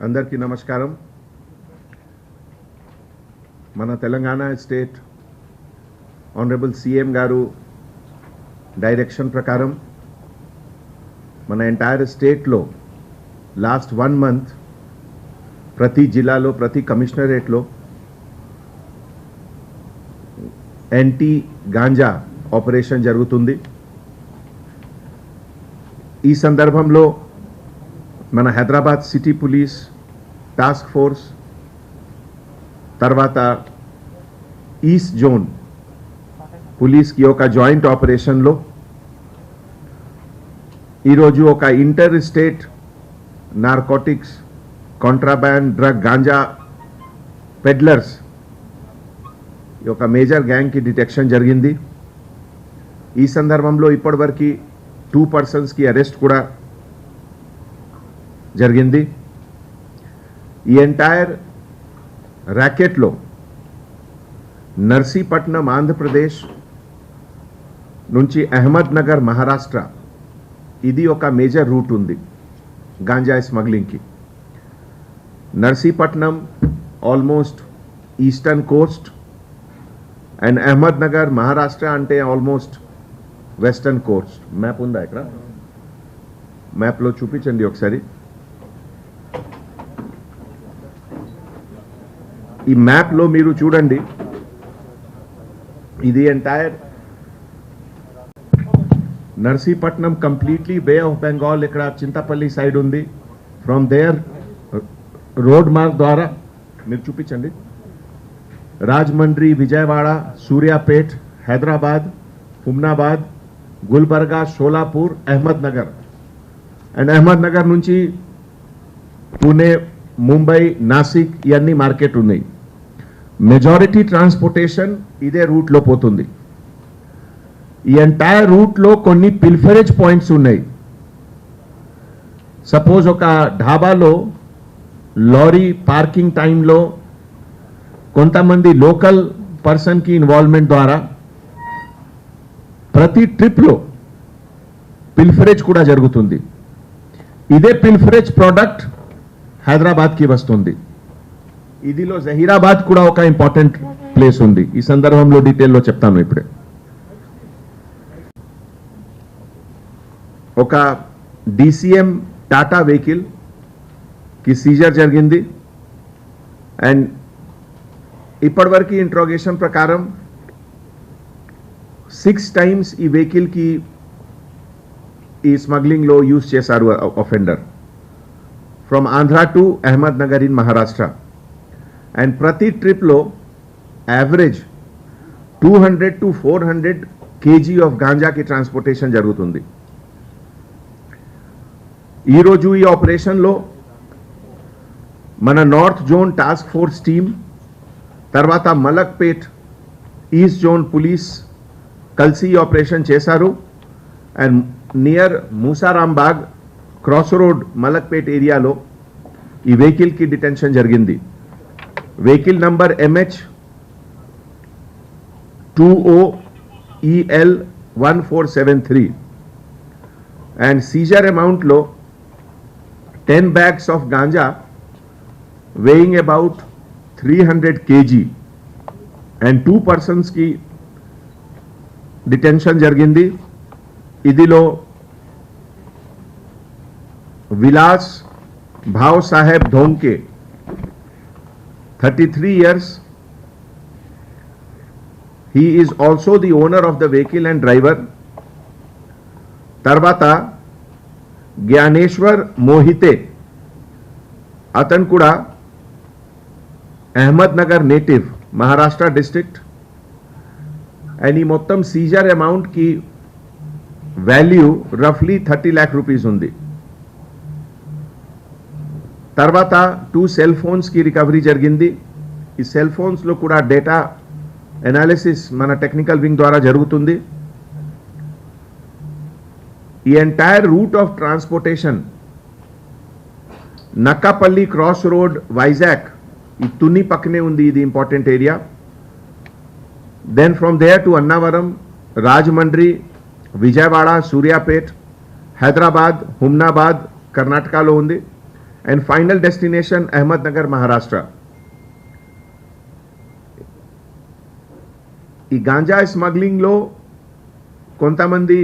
అందరికీ నమస్కారం. మన తెలంగాణ స్టేట్ ఆనరబుల్ సీఎం గారు డైరెక్షన్ ప్రకారం మన ఎంటైర్ స్టేట్లో లాస్ట్ 1 మంత్ ప్రతి జిల్లాలో ప్రతి కమిషనరేట్లో యాంటీ గాంజా ఆపరేషన్ జరుగుతుంది. ఈ సందర్భంలో మన Hyderabad city police task force తర్వాత ఈస్ట్ జోన్ పోలీస్ కి ఒక జాయింట్ ఆపరేషన్లో ఈరోజు ఒక inter state narcotics contraband drug ganja peddlers ఒక మేజర్ గ్యాంగ్ కి డిటెక్షన్ జరిగింది. ఈ సందర్భంలో ఇప్పటివరకు 2 persons కి అరెస్ట్ కూడా జరిగింది. ఈ ఎంటైర్ ర్యాకెట్లో నర్సీపట్నం ఆంధ్రప్రదేశ్ నుంచి అహ్మద్ నగర్ మహారాష్ట్ర ఇది ఒక మేజర్ రూట్ ఉంది గాంజా స్మగ్లింగ్కి. Narsipatnam almost eastern coast and Ahmednagar Maharashtra అంటే ఆల్మోస్ట్ వెస్టర్న్ కోస్ట్. మ్యాప్ ఉందా ఇక్కడ? మ్యాప్లో చూపించండి ఒకసారి. ఈ మ్యాప్లో మీరు చూడండి, ఇది entire Narsipatnam completely Bay of Bengal ఇక్కడ చింతపల్లి సైడ్ ఉంది. ఫ్రమ్ దేర్ రోడ్ మార్క్ ద్వారా మీరు చూపించండి Rajahmundry, Vijayawada, Suryapet, Hyderabad, Humnabad, Gulbarga, Sholapur, Ahmednagar and Ahmednagar నుంచి పూణే, ముంబై, నాసిక్ ఇవన్నీ మార్కెట్ ఉన్నాయి. మెజారిటీ ట్రాన్స్పోర్టేషన్ ఇదే రూట్లో పోతుంది. ఈ ఎంటైర్ రూట్లో కొన్ని పిల్ఫరేజ్ పాయింట్స్ ఉన్నాయి. సపోజ్ ఒక ఢాబాలో లారీ పార్కింగ్ టైంలో కొంతమంది లోకల్ పర్సన్కి ఇన్వాల్వ్మెంట్ ద్వారా ప్రతి ట్రిప్లో పిల్ఫరేజ్ కూడా జరుగుతుంది. ఇదే పిల్ఫరేజ్ ప్రోడక్ట్ హైదరాబాద్కి వస్తుంది. ఇదిలో జహీరాబాద్ కూడా ఒక ఇంపార్టెంట్ ప్లేస్ ఉంది. ఈ సందర్భంలో డీటెయిల్లో చెప్తాను. ఇప్పుడే ఒక DCM టాటా వెహికల్ కి సీజర్ జరిగింది అండ్ ఇప్పటివరకు ఇంట్రోగేషన్ ప్రకారం 6 times ఈ వెహికల్ కి ఈ స్మగ్లింగ్ లో యూజ్ చేశారు offender from Andhra to Ahmednagar in Maharashtra. And ప్రతి ట్రిప్లో యావరేజ్ 200 to 400 kg ఆఫ్ గాంజాకి ట్రాన్స్పోర్టేషన్ జరుగుతుంది. ఈరోజు ఈ ఆపరేషన్లో మన north zone task force team తర్వాత మలక్పేట్ ఈస్ట్ జోన్ పోలీస్ కలిసి ఈ ఆపరేషన్ చేశారు. And near Moosarambagh cross road Malakpet ఏరియాలో ఈ వెహికల్కి డిటెన్షన్ జరిగింది. Vehicle number MH20EL1473 and seizure అమౌంట్లో 10 bags of ganja weighing about 300 kg and 2 persons కి డిటెన్షన్ జరిగింది. ఇదిలో Vilas Bhau Saheb ధోంకే 33 years. He is also the owner of the vehicle and driver. తర్వాత జ్ఞానేశ్వర్ మోహితే అతను కూడా Ahmednagar native Maharashtra district and ఈ మొత్తం సీజర్ అమౌంట్ కి వాల్యూ రఫ్లీ 30 lakh rupees ఉంది. తర్వాత 2 cell phones కి రికవరీ జరిగింది. ఈ సెల్ ఫోన్స్ లో కూడా డేటా అనాలిసిస్ మన టెక్నికల్ వింగ్ ద్వారా జరుగుతుంది. ఈ entire route of transportation Nakkapalli cross road Vizag ఈ తుని పక్కనే ఉంది. ఇది important area. Then from there to Annavaram, Rajahmundry, Vijayawada, Suryapet, Hyderabad, Humnabad కర్ణాటకలో ఉంది. and final destination Ahmednagar, Maharashtra. ఈ గాంజా స్మగ్లింగ్లో కొంతమంది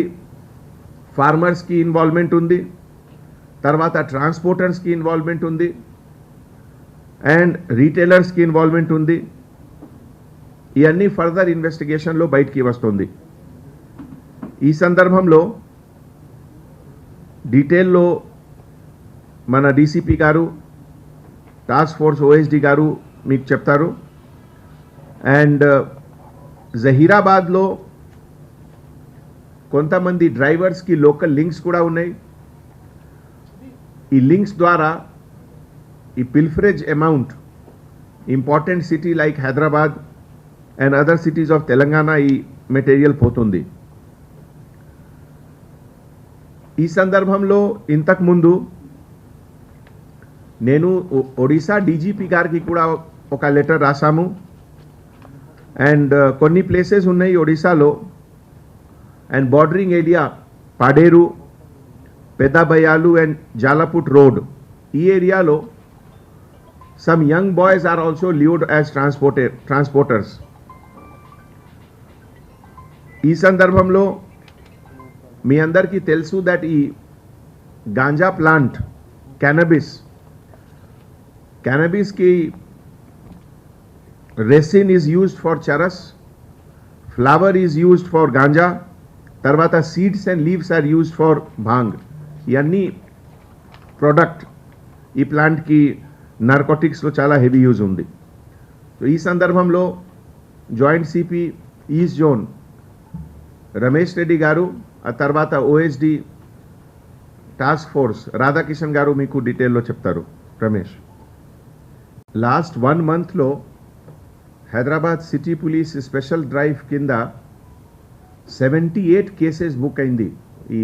ఫార్మర్స్కి ఇన్వాల్వ్మెంట్ ఉంది, తర్వాత ట్రాన్స్పోర్టర్స్కి ఇన్వాల్వ్మెంట్ ఉంది, అండ్ రీటైలర్స్కి ఇన్వాల్వ్మెంట్ ఉంది. ఇవన్నీ ఫర్దర్ ఇన్వెస్టిగేషన్లో బయటికి వస్తుంది. ఈ సందర్భంలో డీటెయిల్లో మన డీసీపీ గారు, టాస్క్ ఫోర్స్ ఓఎస్డి గారు మీకు చెప్తారు. అండ్ జహీరాబాద్లో కొంతమంది డ్రైవర్స్కి లోకల్ లింక్స్ కూడా ఉన్నాయి. ఈ లింక్స్ ద్వారా ఈ pilferage amount important city like Hyderabad and other cities of Telangana ఈ మెటీరియల్ పోతుంది. ఈ సందర్భంలో ఇంతకుముందు నేను ఒడిశా డీజీపీ గారికి కూడా ఒక లెటర్ రాశాము. అండ్ కొన్ని ప్లేసెస్ ఉన్నాయి ఒడిశాలో and bordering area Paderu, Peddabayalu and Jalaput road, ఈ ఏరియాలో some young boys are also lured as transporters. ఈ సందర్భంలో మీ అందరికీ తెలుసు దట్ ఈ గాంజా ప్లాంట్ cannabis की resin is used for charas, flower is used for ganja, తర్వాత seeds and leaves are used for bhang. ఇవన్నీ ప్రోడక్ట్ ఈ ప్లాంట్కి నార్కోటిక్స్లో చాలా హెవీ యూజ్ ఉంది. సో ఈ సందర్భంలో joint CP east zone Ramesh Reddy గారు, ఆ తర్వాత ఓఎస్డి టాస్క్ ఫోర్స్ రాధాకిషన్ గారు మీకు డీటెయిల్లో చెప్తారు. రమేష్, లాస్ట్ 1 monthలో Hyderabad city police special drive కింద 78 కేసెస్ బుక్ అయింది ఈ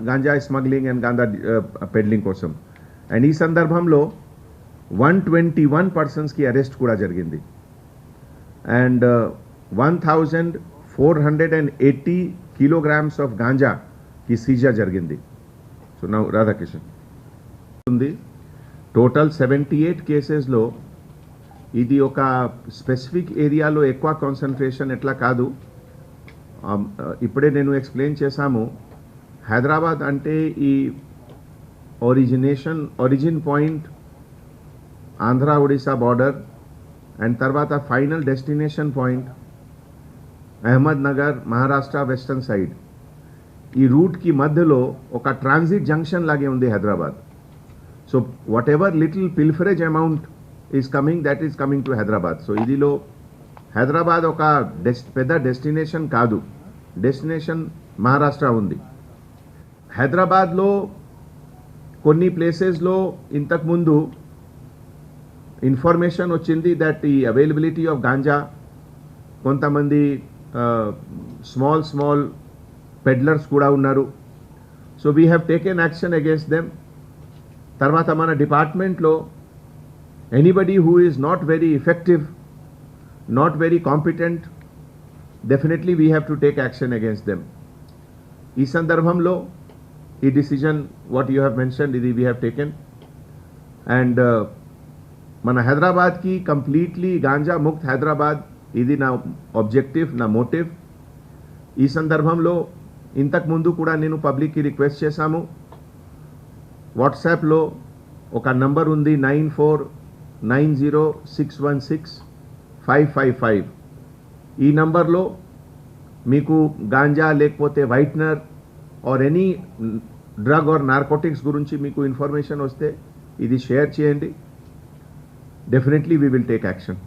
ganja smuggling and ganja peddling కోసం. అండ్ ఈ సందర్భంలో 121 పర్సన్స్కి అరెస్ట్ కూడా జరిగింది. అండ్ 1480 kilograms ఆఫ్ గాంజాకి సీజర్ జరిగింది. సో నౌ రాధాకిషన్ ఉంది. టోటల్ 78 కేసెస్లో ఇది ఒక స్పెసిఫిక్ ఏరియాలో ఎక్కువ కాన్సన్ట్రేషన్ ఎట్లా కాదు. ఇప్పుడే నేను ఎక్స్ప్లెయిన్ చేశాము. హైదరాబాద్ అంటే ఈ origin point Andhra Odisha border and తర్వాత final destination point Ahmednagar, Maharashtra western side. ఈ రూట్కి మధ్యలో ఒక ట్రాన్సిట్ జంక్షన్ లాగే ఉంది Hyderabad. So what little pilferage amount is coming, that is coming to Hyderabad. So ఇదిలో హైదరాబాద్ ఒక పెద్ద డెస్టినేషన్ కాదు, డెస్టినేషన్ మహారాష్ట్ర ఉంది. హైదరాబాద్లో కొన్ని ప్లేసెస్లో ఇంతకుముందు ఇన్ఫర్మేషన్ వచ్చింది దట్ ఈ అవైలబిలిటీ ఆఫ్ గాంజా కొంతమంది స్మాల్ పెడ్లర్స్ కూడా ఉన్నారు. So we have taken action against them. తర్వాత మన డిపార్ట్మెంట్లో anybody who is not very effective, not very competent, definitely we have to take action against them. ఈ సందర్భంలో ఈ decision what you have mentioned ఇది we have taken. And మన హైదరాబాద్కి completely ganja Mukt Hyderabad ఇది నా ఆబ్జెక్టివ్, నా మోటివ్. ఈ సందర్భంలో ఇంతకుముందు కూడా నేను పబ్లిక్కి రిక్వెస్ట్ చేశాము. వాట్సాప్లో ఒక నంబర్ ఉంది 9490616555. ఈ నంబర్లో మీకు గాంజా లేకపోతే whitener or any drug or narcotics గురించి మీకు ఇన్ఫర్మేషన్ వస్తే ఇది షేర్ చేయండి. Definitely we will take action.